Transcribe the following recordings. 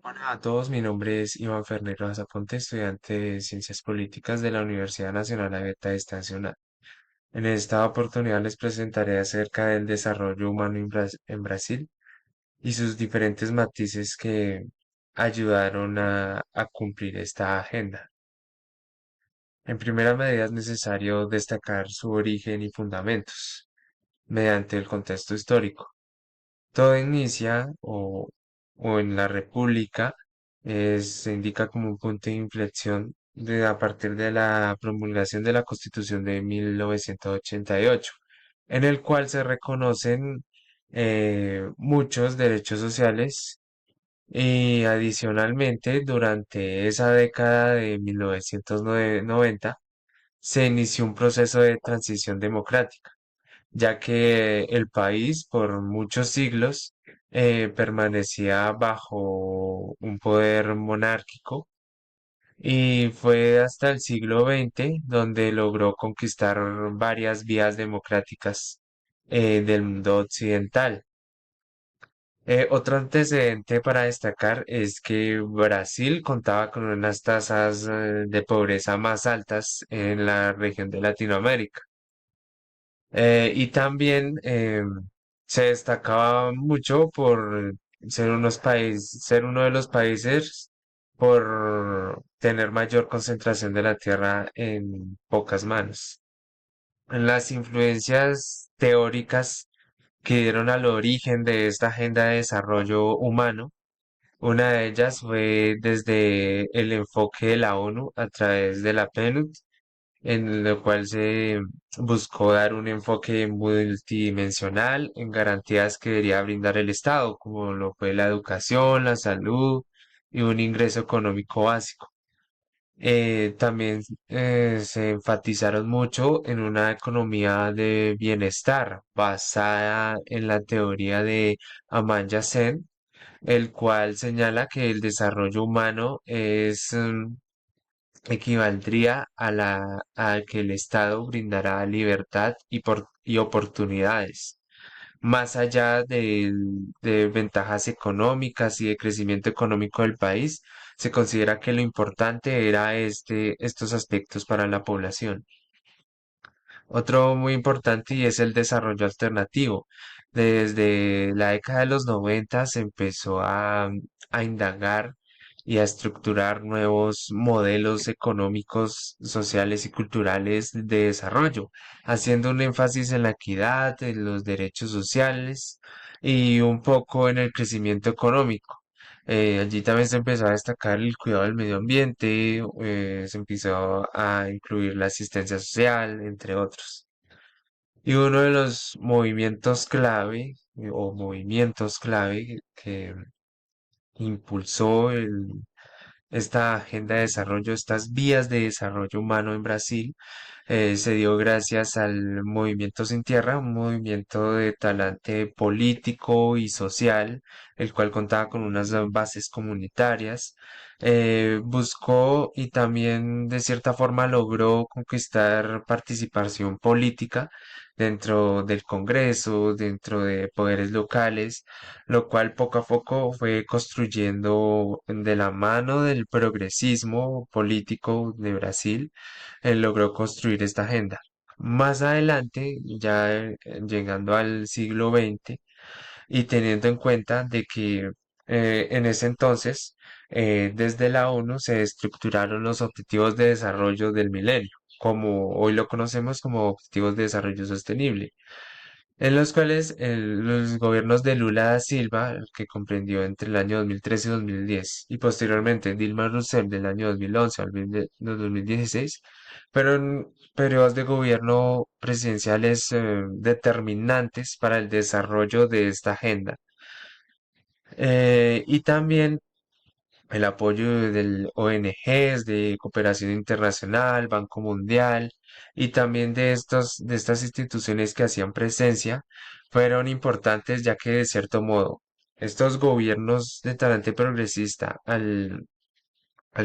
Hola a todos, mi nombre es Iván Fernero Azaponte, estudiante de Ciencias Políticas de la Universidad Nacional Abierta Estacional. En esta oportunidad les presentaré acerca del desarrollo humano en Brasil y sus diferentes matices que ayudaron a cumplir esta agenda. En primera medida es necesario destacar su origen y fundamentos mediante el contexto histórico. Todo inicia o en la República se indica como un punto de inflexión a partir de la promulgación de la Constitución de 1988, en el cual se reconocen muchos derechos sociales y adicionalmente durante esa década de 1990 se inició un proceso de transición democrática ya que el país por muchos siglos permanecía bajo un poder monárquico y fue hasta el siglo XX donde logró conquistar varias vías democráticas del mundo occidental. Otro antecedente para destacar es que Brasil contaba con unas tasas de pobreza más altas en la región de Latinoamérica. Y también se destacaba mucho por ser uno de los países por tener mayor concentración de la tierra en pocas manos. Las influencias teóricas que dieron al origen de esta agenda de desarrollo humano, una de ellas fue desde el enfoque de la ONU a través de la PNUD en lo cual se buscó dar un enfoque multidimensional en garantías que debería brindar el Estado, como lo fue la educación, la salud y un ingreso económico básico. También se enfatizaron mucho en una economía de bienestar basada en la teoría de Amartya Sen, el cual señala que el desarrollo humano equivaldría a que el Estado brindará libertad y oportunidades, más allá de ventajas económicas y de crecimiento económico del país. Se considera que lo importante era estos aspectos para la población. Otro muy importante y es el desarrollo alternativo. Desde la década de los 90 se empezó a indagar y a estructurar nuevos modelos económicos, sociales y culturales de desarrollo, haciendo un énfasis en la equidad, en los derechos sociales y un poco en el crecimiento económico. Allí también se empezó a destacar el cuidado del medio ambiente, se empezó a incluir la asistencia social, entre otros. Y uno de los movimientos clave o movimientos clave que impulsó esta agenda de desarrollo, estas vías de desarrollo humano en Brasil, se dio gracias al Movimiento Sin Tierra, un movimiento de talante político y social, el cual contaba con unas bases comunitarias. Buscó y también de cierta forma logró conquistar participación política dentro del Congreso, dentro de poderes locales, lo cual poco a poco fue construyendo de la mano del progresismo político de Brasil, logró construir esta agenda. Más adelante, ya llegando al siglo XX y teniendo en cuenta de que en ese entonces, desde la ONU se estructuraron los objetivos de desarrollo del milenio, como hoy lo conocemos como objetivos de desarrollo sostenible en los cuales los gobiernos de Lula da Silva, que comprendió entre el año 2013 y 2010, y posteriormente Dilma Rousseff del año 2011 al 2016, fueron periodos de gobierno presidenciales determinantes para el desarrollo de esta agenda. Y también el apoyo del ONGs, de cooperación internacional, Banco Mundial y también de estas instituciones que hacían presencia fueron importantes ya que de cierto modo estos gobiernos de talante progresista al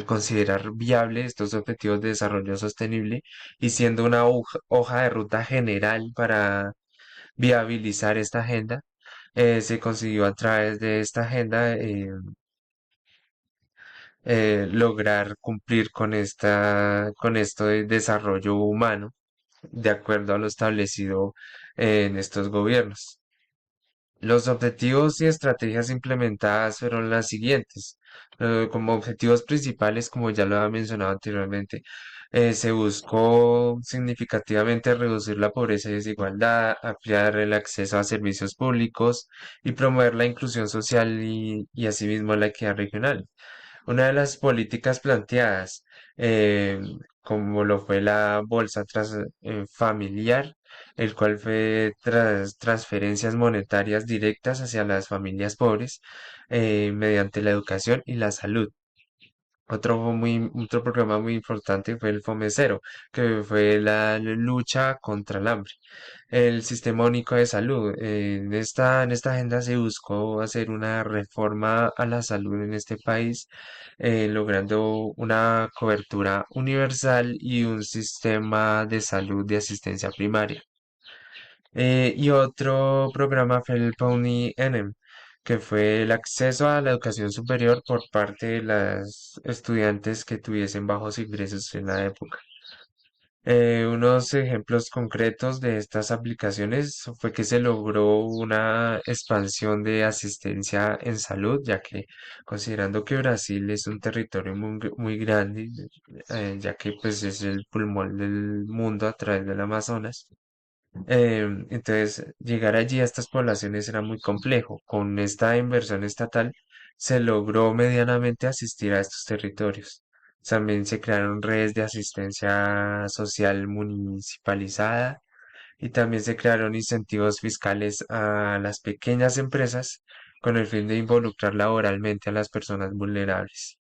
considerar viable estos objetivos de desarrollo sostenible y siendo una hoja de ruta general para viabilizar esta agenda, se consiguió a través de esta agenda lograr cumplir con esto de desarrollo humano de acuerdo a lo establecido en estos gobiernos. Los objetivos y estrategias implementadas fueron las siguientes. Como objetivos principales, como ya lo había mencionado anteriormente, se buscó significativamente reducir la pobreza y desigualdad, ampliar el acceso a servicios públicos y promover la inclusión social y asimismo la equidad regional. Una de las políticas planteadas, eh, como lo fue la familiar, el cual fue tras transferencias monetarias directas hacia las familias pobres mediante la educación y la salud. Otro programa muy importante fue el FOMECero, que fue la lucha contra el hambre. El Sistema Único de Salud. En esta agenda se buscó hacer una reforma a la salud en este país, logrando una cobertura universal y un sistema de salud de asistencia primaria. Y otro programa fue el Pony ENEM, que fue el acceso a la educación superior por parte de las estudiantes que tuviesen bajos ingresos en la época. Unos ejemplos concretos de estas aplicaciones fue que se logró una expansión de asistencia en salud, ya que considerando que Brasil es un territorio muy grande, ya que pues es el pulmón del mundo a través del Amazonas, entonces, llegar allí a estas poblaciones era muy complejo. Con esta inversión estatal se logró medianamente asistir a estos territorios. También se crearon redes de asistencia social municipalizada y también se crearon incentivos fiscales a las pequeñas empresas con el fin de involucrar laboralmente a las personas vulnerables.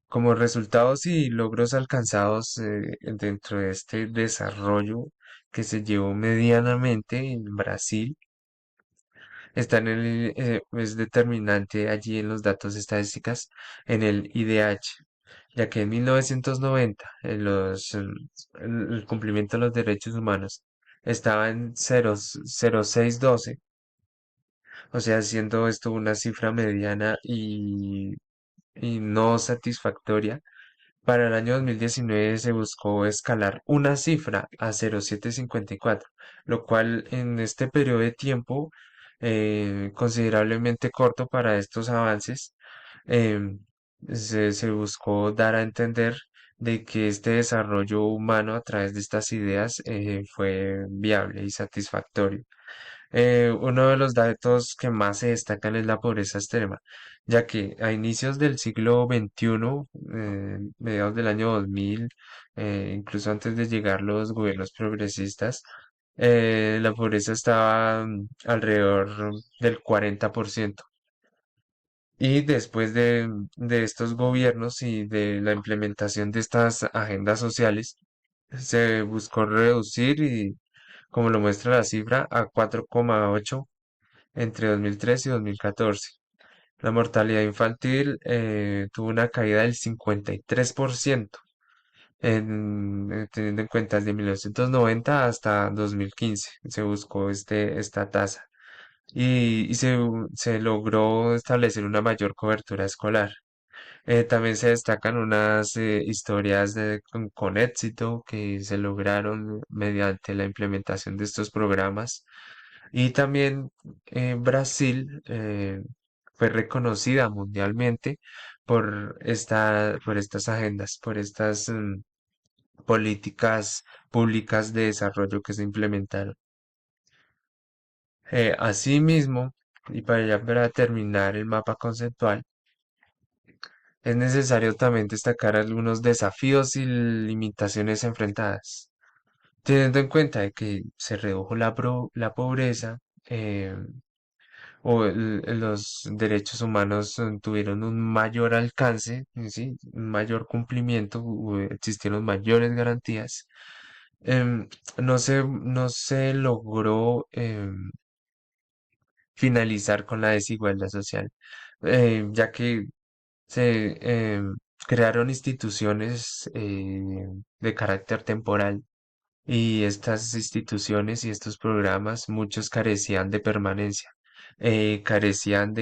Como resultados y logros alcanzados dentro de este desarrollo que se llevó medianamente en Brasil, es determinante allí en los datos estadísticas en el IDH, ya que en 1990 el cumplimiento de los derechos humanos estaba en 0,0612, o sea, siendo esto una cifra mediana y no satisfactoria. Para el año 2019 se buscó escalar una cifra a 0,754, lo cual en este periodo de tiempo considerablemente corto para estos avances, em, se buscó dar a entender de que este desarrollo humano a través de estas ideas fue viable y satisfactorio. Uno de los datos que más se destacan es la pobreza extrema, ya que a inicios del siglo XXI, mediados del año 2000, incluso antes de llegar los gobiernos progresistas, la pobreza estaba alrededor del 40%. Y después de estos gobiernos y de la implementación de estas agendas sociales, se buscó reducir y, como lo muestra la cifra, a 4,8 entre 2013 y 2014. La mortalidad infantil tuvo una caída del 53% teniendo en cuenta desde 1990 hasta 2015. Se buscó esta tasa y se logró establecer una mayor cobertura escolar. También se destacan unas historias con éxito que se lograron mediante la implementación de estos programas. Y también Brasil fue reconocida mundialmente por estas agendas, por estas políticas públicas de desarrollo que se implementaron. Asimismo, y para terminar el mapa conceptual, es necesario también destacar algunos desafíos y limitaciones enfrentadas. Teniendo en cuenta de que se redujo la pobreza, los derechos humanos tuvieron un mayor alcance, ¿sí? Un mayor cumplimiento, existieron mayores garantías. No se logró finalizar con la desigualdad social, ya que se crearon instituciones de carácter temporal y estas instituciones y estos programas, muchos carecían de permanencia, carecían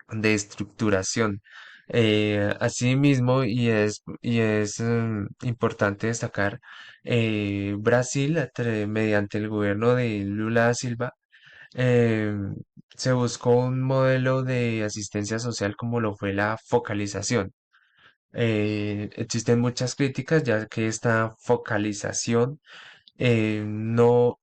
de estructuración. Asimismo, y es importante destacar, Brasil, mediante el gobierno de Lula da Silva, eh, se buscó un modelo de asistencia social como lo fue la focalización. Existen muchas críticas ya que esta focalización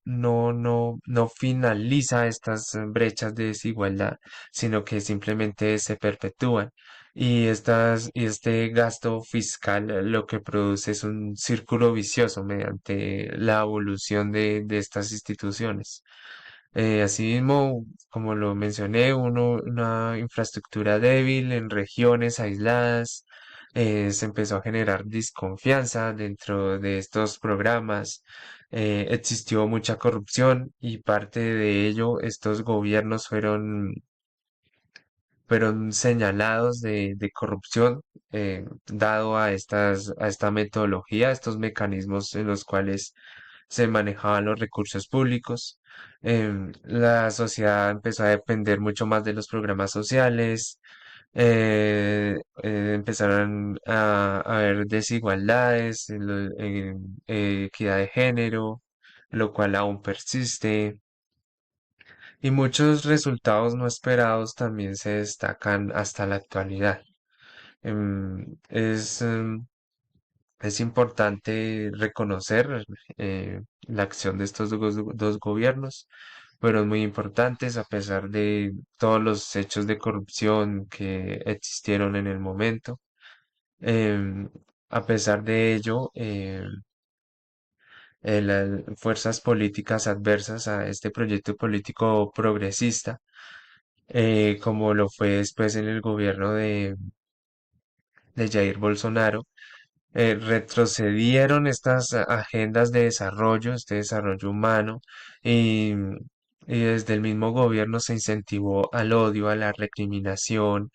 no finaliza estas brechas de desigualdad, sino que simplemente se perpetúan. Y este gasto fiscal lo que produce es un círculo vicioso mediante la evolución de estas instituciones. Asimismo, como lo mencioné, una infraestructura débil en regiones aisladas, se empezó a generar desconfianza dentro de estos programas, existió mucha corrupción y parte de ello estos gobiernos fueron señalados de corrupción, dado a esta metodología, a estos mecanismos en los cuales se manejaban los recursos públicos. La sociedad empezó a depender mucho más de los programas sociales, empezaron a haber desigualdades, equidad de género, lo cual aún persiste. Y muchos resultados no esperados también se destacan hasta la actualidad. Em, es, em, es importante reconocer la acción de estos dos gobiernos. Fueron muy importantes a pesar de todos los hechos de corrupción que existieron en el momento. Em, a pesar de ello, las fuerzas políticas adversas a este proyecto político progresista, como lo fue después en el gobierno de Jair Bolsonaro, retrocedieron estas agendas de desarrollo, este desarrollo humano, y, y desde el mismo gobierno se incentivó al odio, a la recriminación,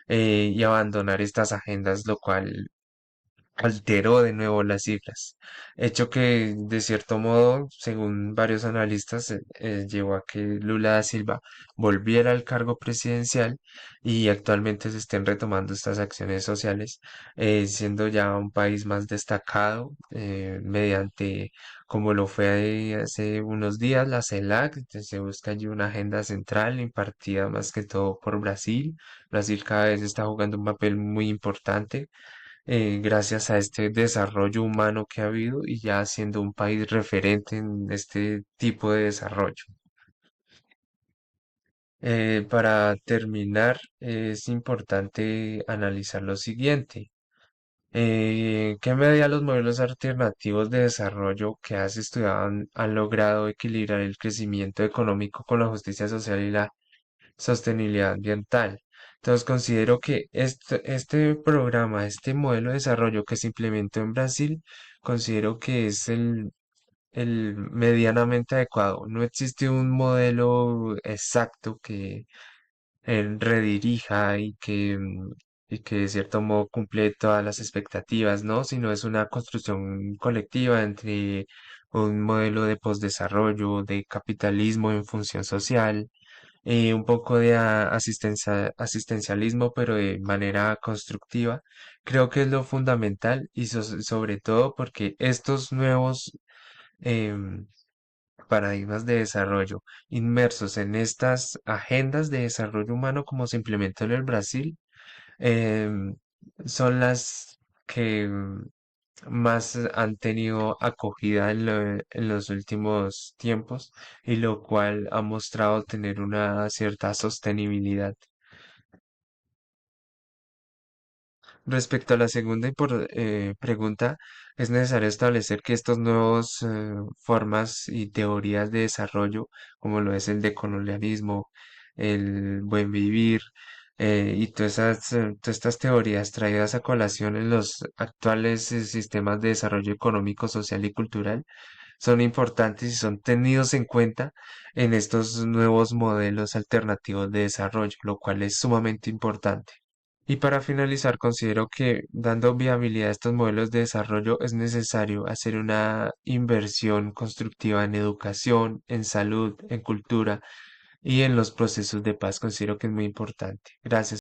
y abandonar estas agendas, lo cual alteró de nuevo las cifras, hecho que de cierto modo, según varios analistas, llevó a que Lula da Silva volviera al cargo presidencial y actualmente se estén retomando estas acciones sociales, siendo ya un país más destacado mediante, como lo fue hace unos días, la CELAC. Se busca allí una agenda central impartida más que todo por Brasil. Brasil cada vez está jugando un papel muy importante gracias a este desarrollo humano que ha habido y ya siendo un país referente en este tipo de desarrollo. Para terminar, es importante analizar lo siguiente. ¿Qué medida los modelos alternativos de desarrollo que has estudiado han logrado equilibrar el crecimiento económico con la justicia social y la sostenibilidad ambiental? Entonces considero que este programa, este modelo de desarrollo que se implementó en Brasil, considero que es el medianamente adecuado. No existe un modelo exacto que redirija y que de cierto modo cumple todas las expectativas, ¿no? Sino es una construcción colectiva entre un modelo de posdesarrollo, de capitalismo en función social, un poco de asistencialismo, pero de manera constructiva. Creo que es lo fundamental y sobre todo porque estos nuevos em, paradigmas de desarrollo inmersos en estas agendas de desarrollo humano como se implementó en el Brasil, em, son las que más han tenido acogida en los últimos tiempos y lo cual ha mostrado tener una cierta sostenibilidad. Respecto a la segunda pregunta, es necesario establecer que estos nuevos formas y teorías de desarrollo, como lo es el decolonialismo, el buen vivir, y todas estas teorías traídas a colación en los actuales sistemas de desarrollo económico, social y cultural, son importantes y son tenidos en cuenta en estos nuevos modelos alternativos de desarrollo, lo cual es sumamente importante. Y para finalizar, considero que dando viabilidad a estos modelos de desarrollo es necesario hacer una inversión constructiva en educación, en salud, en cultura, y en los procesos de paz. Considero que es muy importante. Gracias.